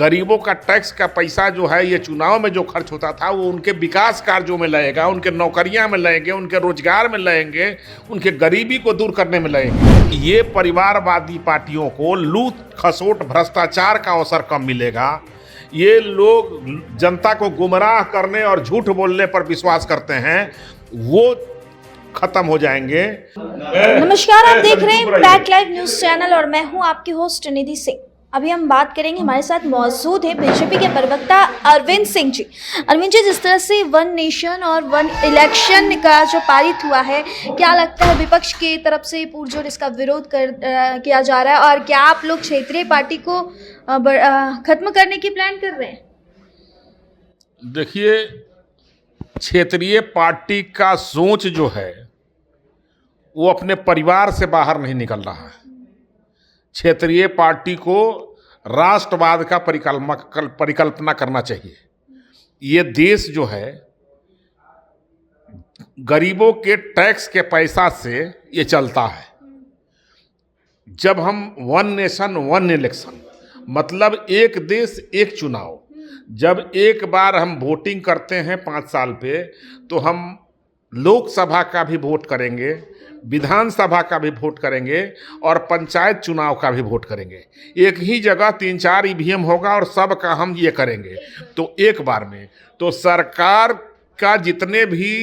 गरीबों का टैक्स का पैसा जो है ये चुनाव में जो खर्च होता था वो उनके विकास कार्यों में लगेगा, उनके नौकरियां में लगेंगे, उनके रोजगार में लगेंगे, उनके गरीबी को दूर करने में लगेंगे। ये परिवारवादी पार्टियों को लूट खसोट भ्रष्टाचार का अवसर कम मिलेगा। ये लोग जनता को गुमराह करने और झूठ बोलने पर विश्वास करते हैं, वो खत्म हो जाएंगे। नमस्कार, आप देख रहे हैं पैक लाइव न्यूज चैनल और मैं हूं आपकी होस्ट निधि सिंह। अभी हम बात करेंगे, हमारे साथ मौजूद है बीजेपी के प्रवक्ता अरविंद सिंह जी। अरविंद जी, जिस तरह से वन नेशन और वन इलेक्शन का जो पारित हुआ है, क्या लगता है विपक्ष की तरफ से पुरजोर इसका विरोध किया जा रहा है और क्या आप लोग क्षेत्रीय पार्टी को खत्म करने की प्लान कर रहे हैं? देखिए, क्षेत्रीय पार्टी का सोच जो है वो अपने परिवार से बाहर नहीं निकल रहा है। क्षेत्रीय पार्टी को राष्ट्रवाद का परिकल्पना करना चाहिए। ये देश जो है गरीबों के टैक्स के पैसा से ये चलता है। जब हम वन नेशन वन इलेक्शन, मतलब एक देश एक चुनाव, जब एक बार हम वोटिंग करते हैं 5 साल पे, तो हम लोकसभा का भी वोट करेंगे, विधानसभा का भी वोट करेंगे और पंचायत चुनाव का भी वोट करेंगे। एक ही जगह 3-4 ईवीएम होगा और सब का हम ये करेंगे। तो एक बार में तो सरकार का जितने भी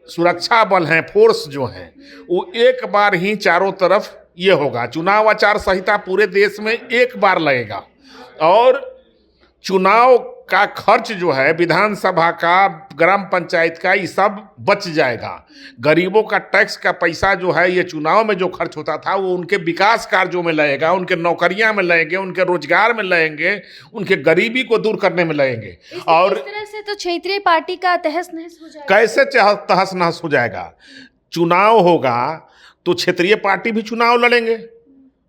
सुरक्षा बल हैं, फोर्स जो हैं, वो एक बार ही चारों तरफ ये होगा। चुनाव आचार संहिता पूरे देश में एक बार लगेगा और चुनाव का खर्च जो है, विधानसभा का, ग्राम पंचायत का, ये सब बच जाएगा। गरीबों का टैक्स का पैसा जो है ये चुनाव में जो खर्च होता था वो उनके विकास कार्यों में लगेगा, उनके नौकरियां में लगेंगे, उनके रोजगार में लगेंगे, उनके गरीबी को दूर करने में लगेंगे। और इस तरह से तो क्षेत्रीय पार्टी का तहस नहस हो जाएगा। कैसे तहस नहस हो जाएगा? चुनाव होगा तो क्षेत्रीय पार्टी भी चुनाव लड़ेंगे,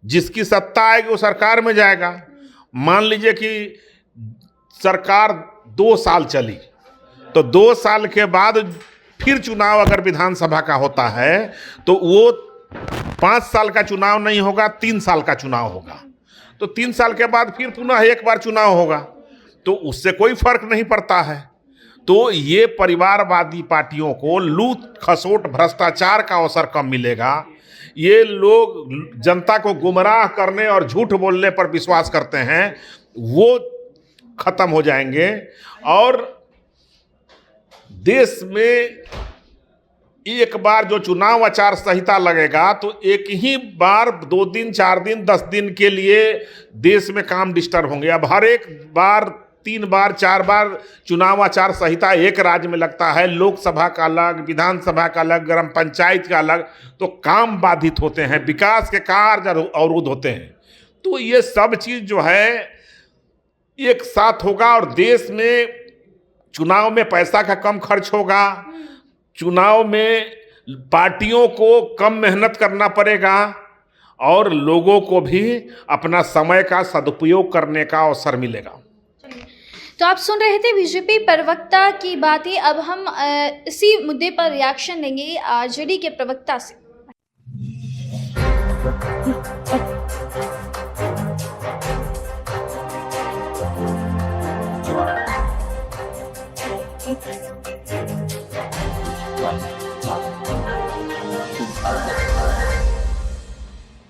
जिसकी सत्ता आएगी वो सरकार में जाएगा। मान लीजिए कि सरकार 2 साल चली, तो 2 साल के बाद फिर चुनाव अगर विधानसभा का होता है तो वो 5 साल का चुनाव नहीं होगा, 3 साल का चुनाव होगा। तो 3 साल के बाद फिर पुनः एक बार चुनाव होगा, तो उससे कोई फर्क नहीं पड़ता है। तो ये परिवारवादी पार्टियों को लूट खसोट भ्रष्टाचार का अवसर कम मिलेगा। ये लोग जनता को गुमराह करने और झूठ बोलने पर विश्वास करते हैं, वो खत्म हो जाएंगे। और देश में एक बार जो चुनाव आचार संहिता लगेगा तो एक ही बार 2 दिन 4 दिन 10 दिन के लिए देश में काम डिस्टर्ब होंगे। अब हर एक बार 3 बार 4 बार चुनाव आचार संहिता एक राज्य में लगता है, लोकसभा का अलग, विधानसभा का अलग, ग्राम पंचायत का अलग, तो काम बाधित होते हैं, विकास के कार्य अवरुद्ध होते हैं। तो ये सब चीज़ जो है एक साथ होगा और देश में चुनाव में पैसा का कम खर्च होगा, चुनाव में पार्टियों को कम मेहनत करना पड़ेगा और लोगों को भी अपना समय का सदुपयोग करने का अवसर मिलेगा। तो आप सुन रहे थे बीजेपी प्रवक्ता की बातें। अब हम इसी मुद्दे पर रिएक्शन लेंगे आरजेडी के प्रवक्ता से।